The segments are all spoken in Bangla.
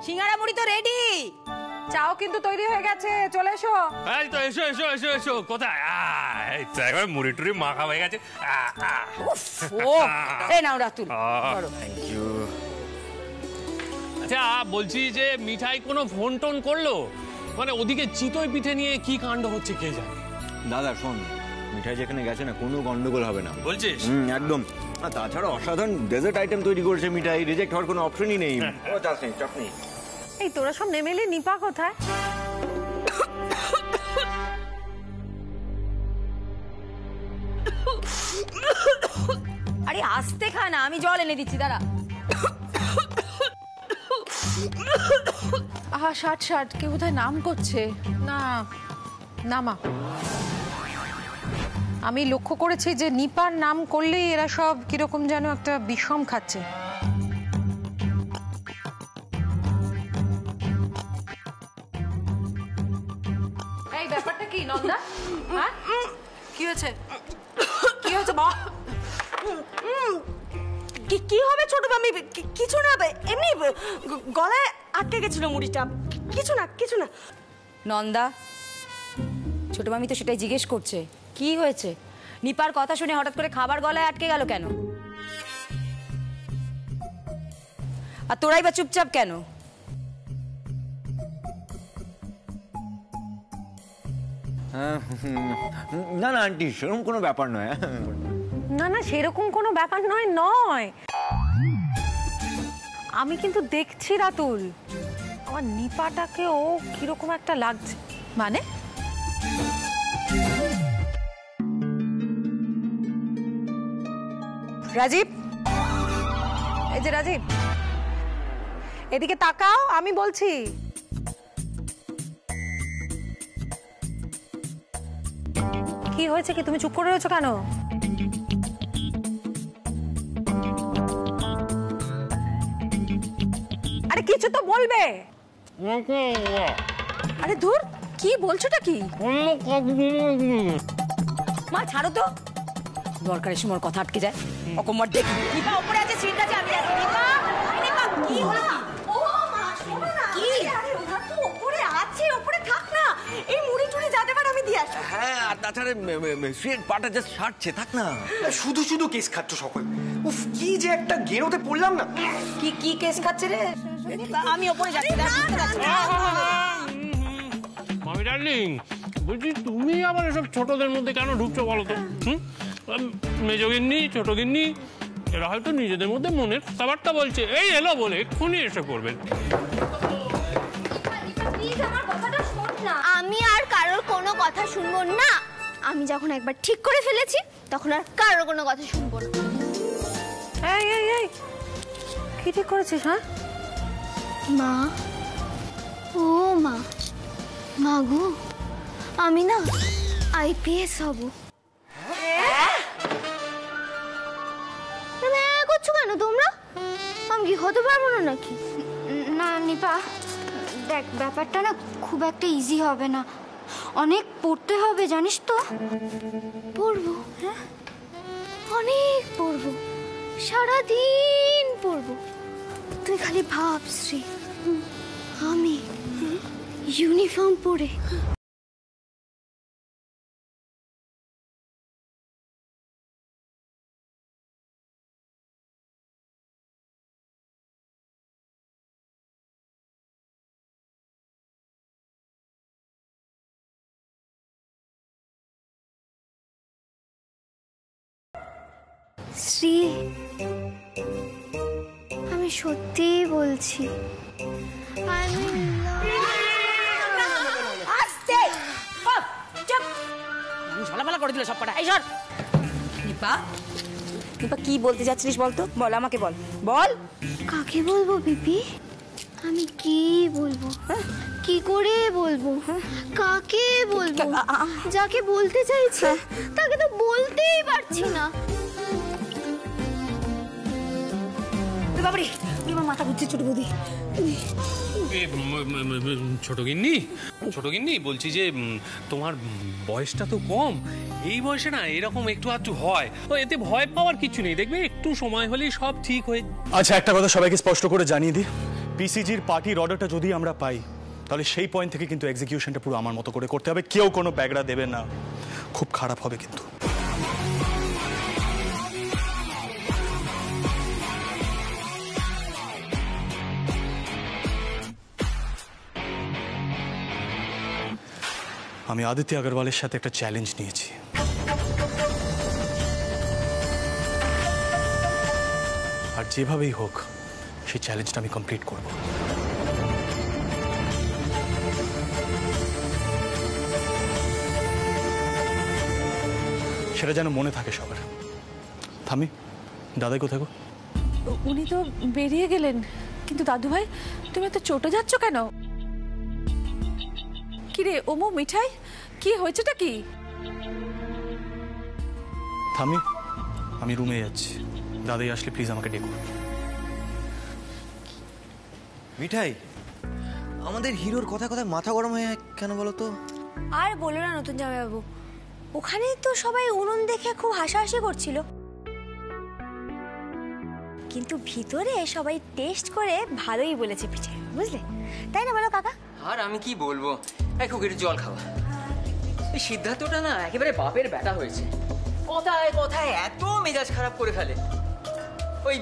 সিঙ্গারা মুড়ি তো রেডি, চাও কিন্তু তৈরি হয়ে গেছে, চলে এসো। এই তো এসো এসো এসো এসো। কোথায়? এই তো একবার মুড়ি টুড়ি মাখা হয়ে গেছে। এই নাও রাতুল। Thank you. আচ্ছা বলছি যে মিঠাই কোনো ফোন টোন করলো? মানে ওদিকে চিতই পিঠে নিয়ে কি কাণ্ড হচ্ছে কে জানে। দাদা শোন, মিঠাই যেখানে গেছে না কোনো গন্ডগোল হবে না। বলছিস? একদম। আর তাছাড়া অসাধারণ ডেজার্ট আইটেম তৈরি করেছে মিঠাই, রিজেক্ট হওয়ার কোনো অপশনই নেই। ও চাটনি চাটনি। এই তোরা সব নেমে এলি, নিপা কোথায়? আরে আস্তে খা না, আমি জল এনে দিচ্ছি, দাঁড়া। আহা ষাট ষাট, কে বোধহয় নাম করছে। না না মা, আমি লক্ষ্য করেছি যে নিপার নাম করলেই এরা সব কিরকম যেন একটা বিষম খাচ্ছে। এই ব্যাপারটা কি নন্দা? হ্যাঁ কি হয়েছে? কি হয়েছে বল। কি হবে ছোট মামি? কিছু না, এমনি গলায় আটকে গেছিল মুড়িটা। কিছু না কিছু না। নন্দা, ছোট মামি তো সেটাই জিজ্ঞেস করছে, কি হয়েছে? নিপার কথা শুনে হঠাৎ করে খাবার গলায় আটকে গেল কেন? আর তোরাই বা চুপচাপ কেন? না না আন্টি, সেরকম কোনো ব্যাপার নয়। না না, সেরকম কোনো ব্যাপার নয়। আমি কিন্তু দেখছি রাতুল, আমার নিপাটাকে ও কিরকম একটা লাগছে। মানে রাজীব, এই যে রাজীব, এদিকে তাকাও, আমি বলছি। কি হয়েছে? কি তুমি চুপ করে রয়েছো কেন? আরে কিছু তো বলবে। আরে ধুর, কি বলছোটা কি? মা ছাড়ো তো, দরকারের সময় কথা আটকে যায়। অকম্মর দেখি নিপা উপরে আছে, সিট আছে, আমি আছি। নিপা, নিপা কি হলো? ও মা শোনো না, কি? আরে ওরা তো উপরে আছে, উপরে থাক না। এই মুড়ি টুড়ি যা দেবার আমি দিয়ে আসবো। হ্যাঁ, আর তাছাড়া সুইট পাটা জাস্ট ছাড়ছে, থাক না। শুধু শুধু কেস খাচ্ছ সকল। উফ, কি যে একটা গেরোতে পড়লাম না। কি কেস খাচ্ছে রে? আমি উপরে যাচ্ছি। মামি ডার্লিং, বলছি তুমি আবার এসব ছোটদের মধ্যে কেন ঢুকছো বলো তো? মেজগিন্নি, ছোটগিন্নি, এরা হয়তো নিজেদের মধ্যে মনের কথাবার্তা বলছে। এই এলো বলে এক্ষুনি এসে করবেন। আমি আর কারোর কোনো কথা শুনবো না। আমি যখন একবার ঠিক করে ফেলেছি তখন আর কারোর কোনো কথা শুনবো না। এই এই এই, কি ঠিক করেছিস? হ্যাঁ মা, ও মা, মা গো, আমি না আইপিএস হব। করছো কেন তোমরা? আমি কি হতে পারবো না নাকি? না নিপা, দেখ ব্যাপারটা না খুব একটা ইজি হবে না, অনেক পড়তে হবে জানিস তো। পড়বো? হ্যাঁ, অনেক পড়বো, সারাদিন পড়বো। তুই খালি ভাব শ্রী, আমি ইউনিফর্ম পরে শ্রী, আমি সত্যিই বলছি। ঝালাপালা করে দিল সব কটা। এই সর। নিপা, নিপা কি বলতে যাচ্ছিস বলতো? বল, আমাকে বল, বল। কাকে বলবো বিপি? আমি কি বলবো? কি করে বলবো? কাকে বলবো? যাকে বলতে চাইছি তাকে তো বলতেই পারছি না। বাবারে, আমার মাথা ঘুরছে ছোট বৌদি। ছোটগিন্নি বলছি যে তোমার বয়সটা তো কম, এই বয়সে না এরকম একটু আধটু হয়, তো এতে ভয় পাওয়ার কিছু নেই, দেখবে একটু সময় হলেই সব ঠিক হয়ে। আচ্ছা একটা কথা সবাইকে স্পষ্ট করে জানিয়ে দিই, পিসিজির পার্টির অর্ডারটা যদি আমরা পাই তাহলে সেই পয়েন্ট থেকে কিন্তু এক্সিকিউশনটা পুরো আমার মতো করে করতে হবে, কেউ কোনো ব্যাগড়া দেবে না, খুব খারাপ হবে কিন্তু। আমি আদিত্য আগরওয়ালের সাথে একটা চ্যালেঞ্জ নিয়েছি। আর যেভাবেই হোক সেই চ্যালেঞ্জটা আমি কমপ্লিট করব। সেটা যেন মনে থাকে সবার। থামি, দাদাই কোথায় গো? উনি তো বেরিয়ে গেলেন, কিন্তু দাদু ভাই তুমি এত চটে যাচ্ছ কেন? কিরে ওমো মিঠাই, কি হয়েছেটা কি? থামি, আমি রুমে যাচ্ছি, দাদাই আসলে প্লিজ আমাকে ডেকো। মিঠাই, আমাদের হিরোর কথা কথায় মাথা গরম হয়ে কেন বলো তো? আর বলো না নতুন জামাইবাবু, ওখানেই তো সবাই উনুন দেখে খুব হাসাহাসি করছিল, কিন্তু ভিতরে সবাই টেস্ট করে ভালোই বলেছে পিঠে, বুঝলে? তাই না বলো কাকা? আর আমি কি বলবো, একটু জল খাওয়া। এই সিদ্ধার্থটা না একেবারে বাপের বেটা হয়েছে, কথায় কথায় এত মেজাজ খারাপ করে ফেলে। ওই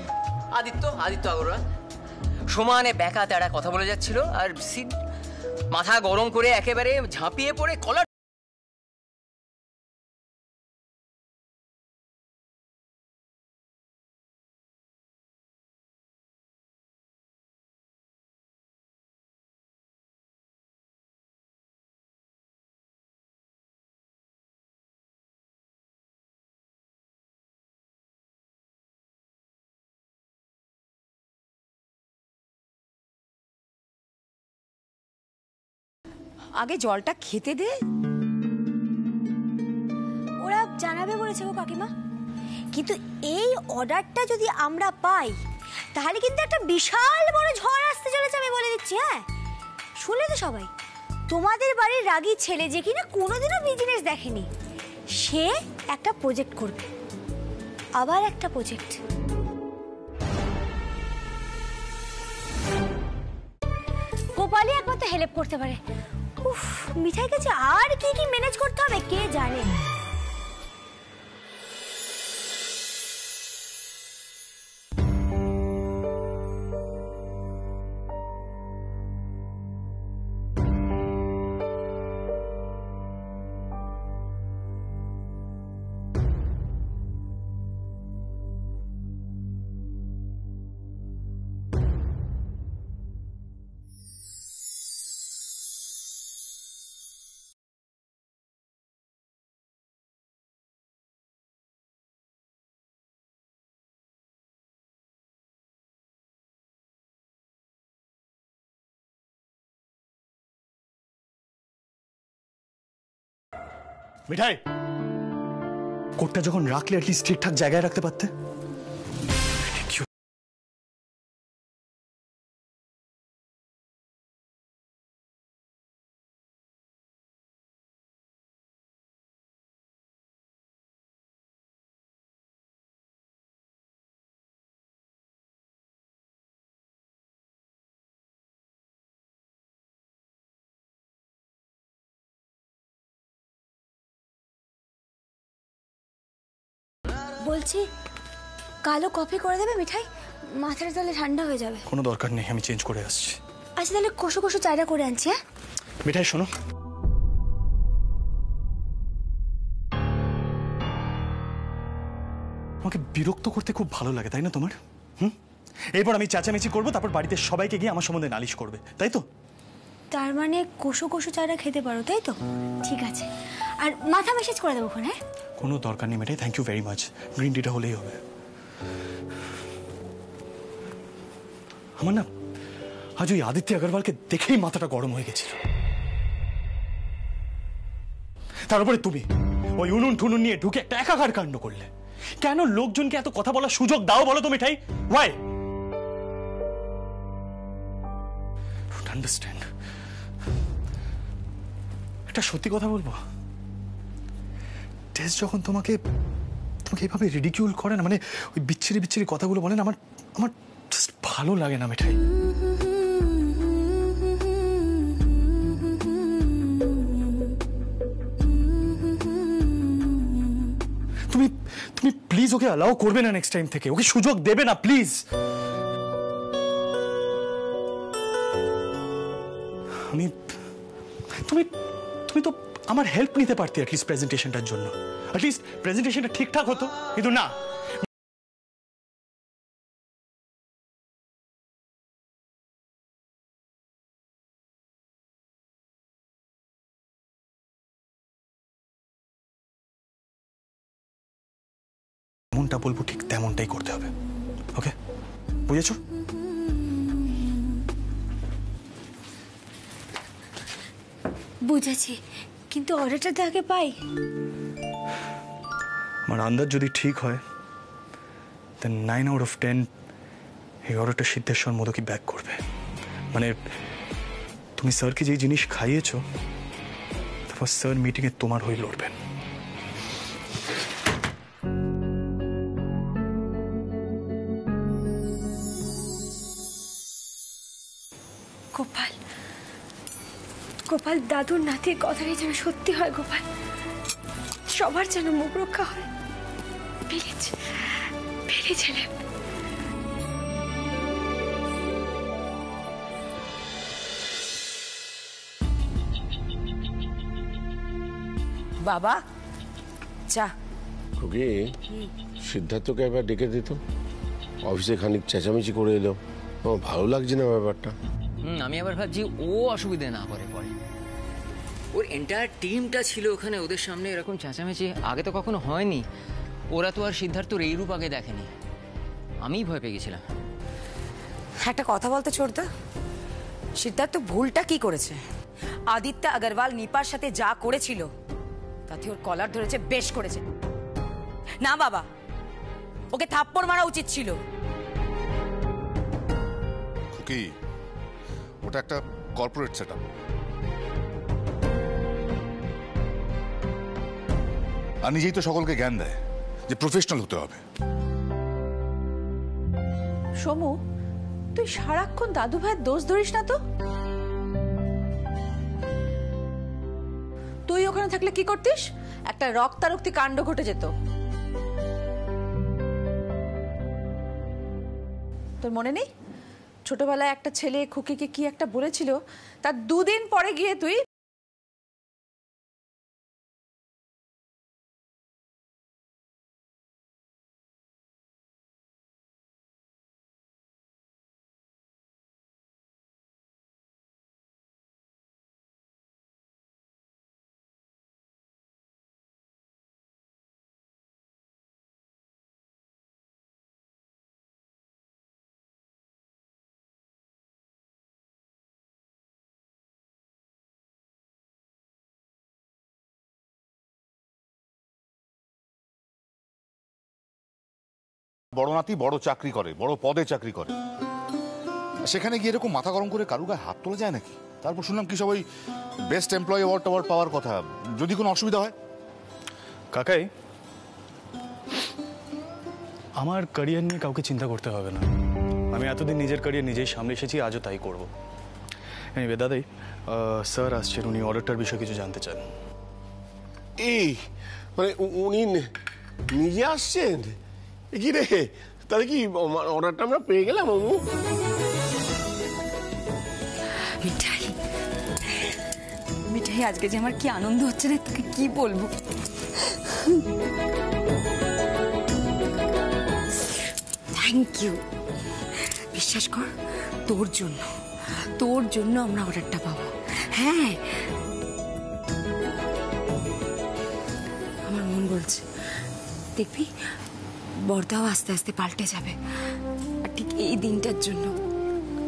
আদিত্য আগরওয়াল সমানে বেকা তেড়া কথা বলে যাচ্ছিল, আর মাথা গরম করে একেবারে ঝাঁপিয়ে পড়ে কলার। আগে জলটা খেতে দে। ওরা জানাবে বলেছে গো কাকিমা, কিন্তু এই অর্ডারটা যদি আমরা পাই তাহলে কিন্তু একটা বিশাল বড় ঝড় আসতে চলেছে, আমি বলে দিচ্ছি। হ্যাঁ, শুনলে তো সবাই, তোমাদের বাড়ির রাগী ছেলে যে কিনা কোনোদিনও বিজনেস দেখেনি, সে একটা প্রজেক্ট করবে, আবার একটা প্রজেক্ট। গোপালই একমাত্র হেল্প করতে পারে। উফ, মিঠাই কাছে আর কি কি ম্যানেজ করতে হবে কে জানে। মিঠাই, কোটটা যখন রাখলে অ্যাটলিস্ট ঠিকঠাক জায়গায় রাখতে পারতে। বলছি, কালো কফি করে দেবে মিঠাই? মাথাটা তাহলে ঠান্ডা হয়ে যাবে। কোনো দরকার নেই, আমি চেঞ্জ করে আসছি। আচ্ছা তাহলে কষো কষো চায়টা করে আনছি। হ্যাঁ মিঠাই শোনো, আমাকে বিরক্ত করতে খুব ভালো লাগে, তাই না তোমার? এরপর আমি চেঁচামেচি করবো, তারপর বাড়িতে সবাইকে গিয়ে আমার সম্বন্ধে নালিশ করবে, তাই তো? তার মানে কষো কষো চায়টা খেতে পারো, তাই তো? ঠিক আছে, আর মাথা ম্যাসেজ করে দেবো ওখানে। কোনো দরকার নেই মিঠাই, thank you very much, green টিটা হলেই হবে। আমার না আজ ওই আদিত্য আগরওয়ালকে দেখেই মাথাটা গরম হয়ে গেছিল। তার উপরে তুমি ওই উনুন টুনুন নিয়ে ঢুকে একটা একাকার কাণ্ড করলে। কেন লোকজনকে এত কথা বলার সুযোগ দাও বলো তো মিঠাই? ওয়াই? Don't understand. একটা সত্যি কথা বলবো, টেস যখন তোমাকে এইভাবে রিডিকিউল করে না, মানে ওই বিচ্ছিরি বিচ্ছিরি কথাগুলো বলেন, আমার জাস্ট ভালো লাগে না মিঠাই। প্লিজ ওকে অ্যালাউ করবে না নেক্সট টাইম থেকে, ওকে সুযোগ দেবে না প্লিজ। আমি তুমি তুমি তো আমার হেল্প নিতে পারতে অ্যাটলিস্ট প্রেজেন্টেশনটার জন্য, অ্যাটলিস্ট প্রেজেন্টেশনটা ঠিকঠাক হতো, কিন্তু না। যেমনটা বলবো ঠিক তেমনটাই করতে হবে, ওকে? বুঝেছো? বুঝেছি, কিন্তু অর্ডারটা তো আগে পাই। আমার আন্দাজ যদি ঠিক হয় দেন 9 out of 10 এই অর্ডারটা সিদ্ধেশ্বর মোদকই ব্যাক করবে। মানে তুমি স্যারকে যে জিনিস খাইয়েছো তারপর স্যার মিটিংয়ে তোমার হয়ে লড়বেন। গোপাল, গোপাল, দাদুর নাতির কথাটাই যেন সত্যি হয় গোপাল, সবার যেন মুখ রক্ষা হয়। Please please help. বাবা চা। খুকি, সিদ্ধার্থকে একবার ডেকে দিত, অফিসে খানিক চেঁচামেচি করে এলো, আমার ভালো লাগছে না ব্যাপারটা। আমি আবার ভাবছি ও অসুবিধে না করে পরে। ওর এন্টায়ার টিমটা ছিল ওখানে, ওদের সামনে এরকম চেঁচামেচি আগে তো কখনো হয়নি। ওরা তো আর সিদ্ধার্থর এই রূপ আগে দেখেনি, আমিই ভয় পেয়ে গেছিলাম। একটা কথা বলতে ছোটদা, সিদ্ধার্থ ভুলটা কি করেছে? আদিত্য আগরওয়াল নিপার সাথে যা করেছিল তাতে ওর কলার ধরেছে, বেশ করেছে না বাবা? ওকে থাপ্পড় মারা উচিত ছিল। খুকি, ওটা একটা কর্পোরেট সেটআপ। আর নিজেই তো সকলকে জ্ঞান দেয় যে প্রফেশনাল হতে হবে। সমু, তুই সারাক্ষণ দাদু ভাইয়ের দোষ ধরিস না তো। তুই ওখানে থাকলে কি করতিস? একটা রক্তারক্তি কাণ্ড ঘটে যেত। তোর মনে নেই ছোটবেলায় একটা ছেলে খুকিকে কি একটা বলেছিল, তার 2 দিন পরে গিয়ে তুই বড় নাতি বড় চাকরি করে, বড় পদে চাকরি করে, সেখানে গিয়ে এরকম মাথা গরম করে কারু গায়ে হাত তোলা যায় নাকি? তারপর শুনলাম কি সবাই বেস্ট এমপ্লয়ি অ্যাওয়ার্ড পাওয়ার কথা, যদি কোনো অসুবিধা হয়। কাকাই, আমার ক্যারিয়ার নিয়ে কাউকে চিন্তা করতে হবে না। আমি এতদিন নিজের ক্যারিয়ার নিজেই সামলে এসেছি, আজও তাই করবো। এনিওয়ে দাদাই, স্যার আসছেন, উনি অর্ডারটার বিষয়ে কিছু জানতে চান। এই মানে উনি নিজে আসছেন? কি রে, তাহলে কি অর্ডারটা আমরা পেয়ে গেলাম? মিঠাই, মিঠাই, আজকে যে আমার কি আনন্দ হচ্ছে না তোকে কি বলবো। Thank you. বিশ্বাস কর, তোর জন্য আমরা অর্ডারটা পাবো। হ্যাঁ, আমার মন বলছে দেখবি বর্দাও আস্তে আস্তে পাল্টে যাবে। আর ঠিক এই দিনটার জন্য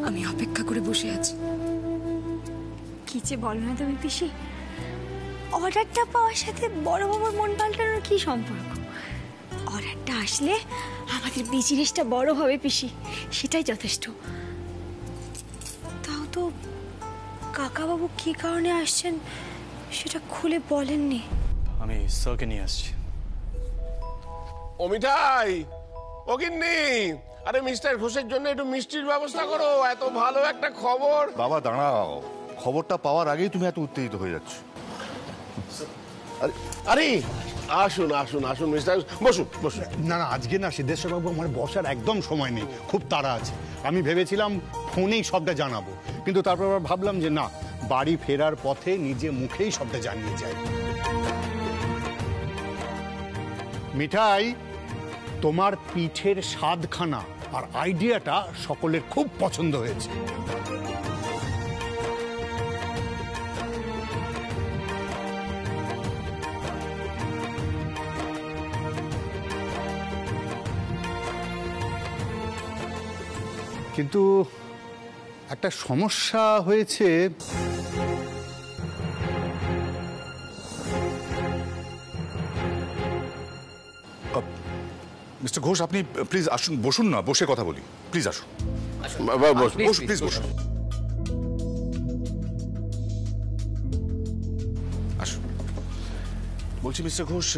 আমি অপেক্ষা করে বসে আছি। কি যে বলো না তুমি পিসি, অর্ডারটা পাওয়ার সাথে বড় বাবুর মন পাল্টানোর কি সম্পর্ক? অর্ডারটা আসলে আমাদের বিজনেসটা বড় হবে পিসি, সেটাই যথেষ্ট। তাও তো কাকাবাবু কি কারণে আসছেন সেটা খুলে বলেননি। আমি স্যারকে নিয়ে আসছি। ও মিঠাই, ও গিন্নি, আরে মিস্টার ঘোষের জন্য একটু মিষ্টির ব্যবস্থা করো, এত ভালো একটা খবর। বাবা দাঁড়াও, খবরটা পাওয়ার আগেই তুমি এত উত্তেজিত হয়ে যাচ্ছ। আরে আসুন আসুন আসুন মিস্টার বসুন বসুন। না না, আজকে না সিদ্ধেশ্বর বাবু, আমার বসার একদম সময় নেই, খুব তাড়া আছে। আমি ভেবেছিলাম ফোনেই সবটা জানাবো, কিন্তু তারপর আবার ভাবলাম যে না, বাড়ি ফেরার পথে নিজে মুখেই সবটা জানিয়ে যাই। মিঠাই, তোমার পিঠের স্বাদখানা আর আইডিয়াটা সকলের খুব পছন্দ হয়েছে। কিন্তু একটা সমস্যা হয়েছে। মিস্টার ঘোষ, আপনি প্লিজ আসুন, বসুন না, বসে কথা বলি, প্লিজ আসুন। বসুন, প্লিজ বসুন। আসুন। বলছি মিস্টার ঘোষ,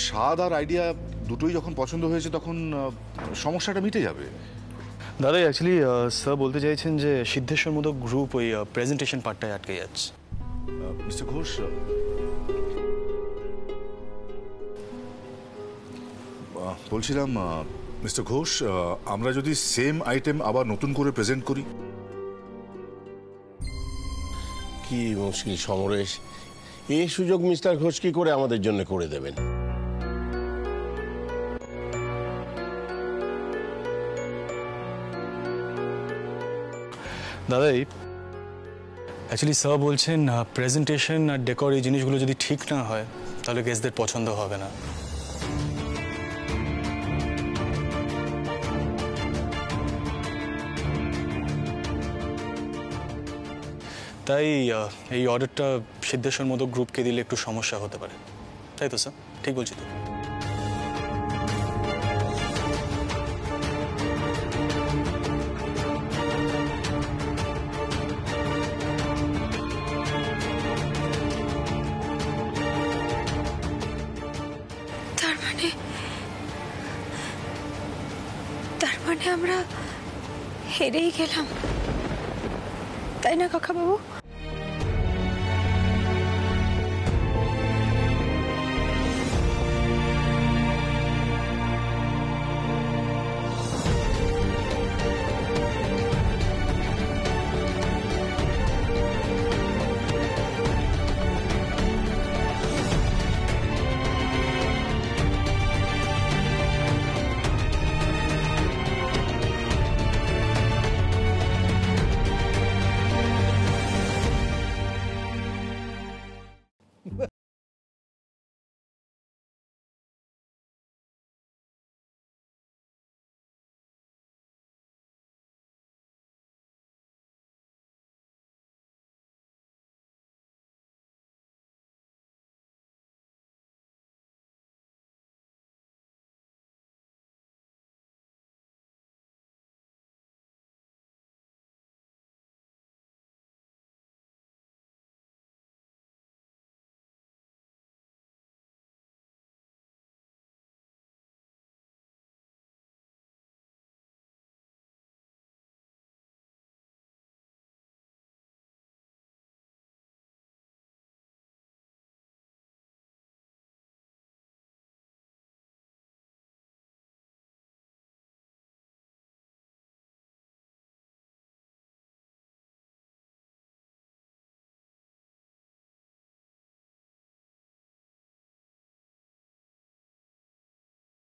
স্বাদ আর আইডিয়া দুটোই যখন পছন্দ হয়েছে তখন সমস্যাটা মিটে যাবে। দাদা অ্যাকচুয়ালি স্যার বলতে চাইছেন যে সিদ্ধেশ্বর মোদক গ্রুপ ওই প্রেজেন্টেশন পার্টটায় আটকে যাচ্ছে। মিস্টার ঘোষ, বলছিলাম মিস্টার ঘোষ, আমরা যদি সেম আইটেম আবার নতুন করে প্রেজেন্ট করি? কি মুশকিল সমরেশ, এই সুযোগ মিস্টার ঘোষ কি করে আমাদের জন্য করে দেবেন? দাদা অ্যাকচুয়ালি স্যার বলছেন প্রেজেন্টেশন আর ডেকর এই জিনিসগুলো যদি ঠিক না হয় তাহলে গেস্টদের পছন্দ হবে না। তাই এই অর্ডারটা সিদ্ধেশ্বর মোদক গ্রুপকে দিলে একটু সমস্যা হতে পারে, তাই তো স্যার? ঠিক বলছি তো? তার মানে আমরা হেরেই গেলাম, তাই না কাকাবাবু?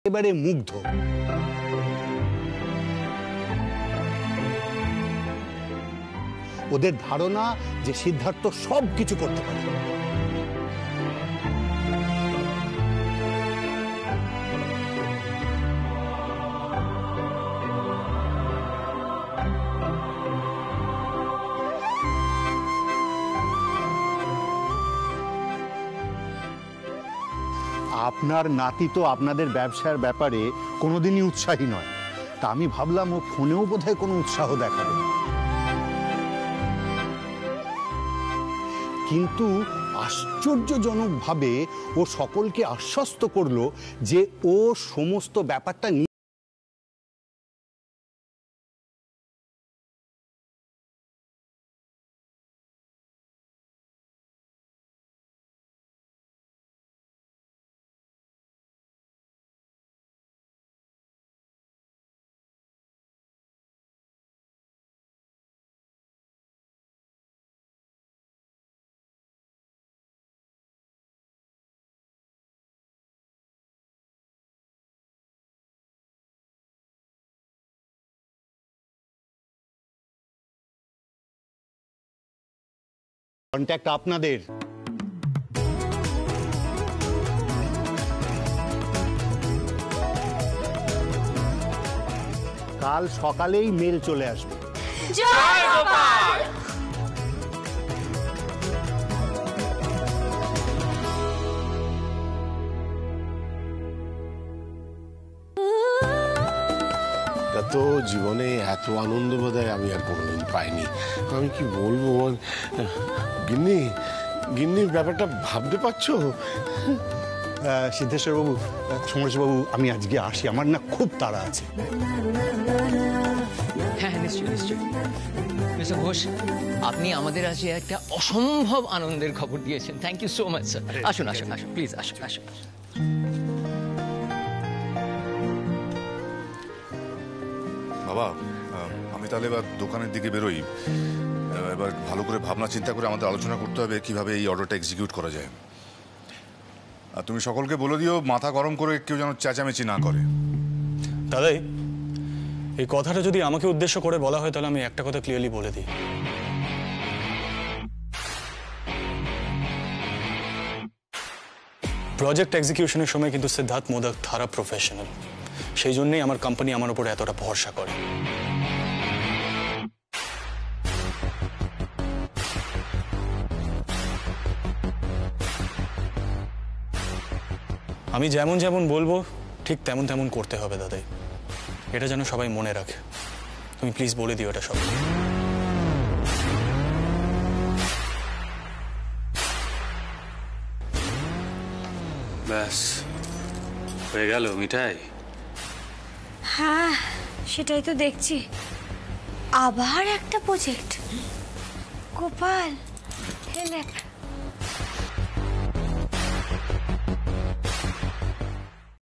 এবারে মুগ্ধ। ওদের ধারণা যে সিদ্ধার্থ সব কিছু করতে পারে। আপনার নাতি তো আপনাদের ব্যবসার ব্যাপারে কোনোদিনই উৎসাহী নয়, তা আমি ভাবলাম ও ফোনেও বোধহয় কোনো উৎসাহ দেখাবে। কিন্তু আশ্চর্যজনকভাবে ও সকলকে আশ্বস্ত করলো যে ও সমস্ত ব্যাপারটা কন্ট্যাক্ট আপনাদের। কাল সকালেই মেল চলে আসবে। জয় গোপাল। এত জীবনে এত আনন্দ বোধহয় আমি আর কোনোদিন পাইনি। আমি কি বলবো, গিন্নি গিন্নি ব্যাপারটা ভাবতে পারছো? সিদ্ধেশ্বরবাবু, সমরেশবাবু, আমি আজকে আসি, আমার না খুব তাড়া আছে। হ্যাঁ নিশ্চয়ই নিশ্চয়ই। মিস্টার ঘোষ, আপনি আমাদের আজকে একটা অসম্ভব আনন্দের খবর দিয়েছেন। Thank you so much sir. আসুন আসুন আসুন, প্লিজ আসুন আসুন। বাবা, আমি তাহলে এবার দোকানের দিকে বেরোই। এবার ভালো করে ভাবনা চিন্তা করে আমাদের আলোচনা করতে হবে কিভাবে এই অর্ডারটা এক্সিকিউট করা যায়। আর তুমি সকলকে বলে দিও মাথা গরম করে কেউ যেন চেঁচামেচি না করে। দাদাই, এই কথাটা যদি আমাকে উদ্দেশ্য করে বলা হয় তাহলে আমি একটা কথা ক্লিয়ারলি বলে দিই। প্রজেক্ট এক্সিকিউশনের সময় কিন্তু সিদ্ধার্থ মোদক খারাপ প্রফেশনাল, সেই জন্যই আমার কোম্পানি আমার উপর এতটা ভরসা করে। আমি যেমন যেমন বলবো ঠিক তেমন তেমন করতে হবে দাদাই, এটা যেন সবাই মনে রাখে। তুমি প্লিজ বলে দিও এটা সবাই। ব্যাস হয়ে গেল মিঠাই। হ্যাঁ, সেটাই তো দেখছি। আবার একটা প্রজেক্ট। গোপাল,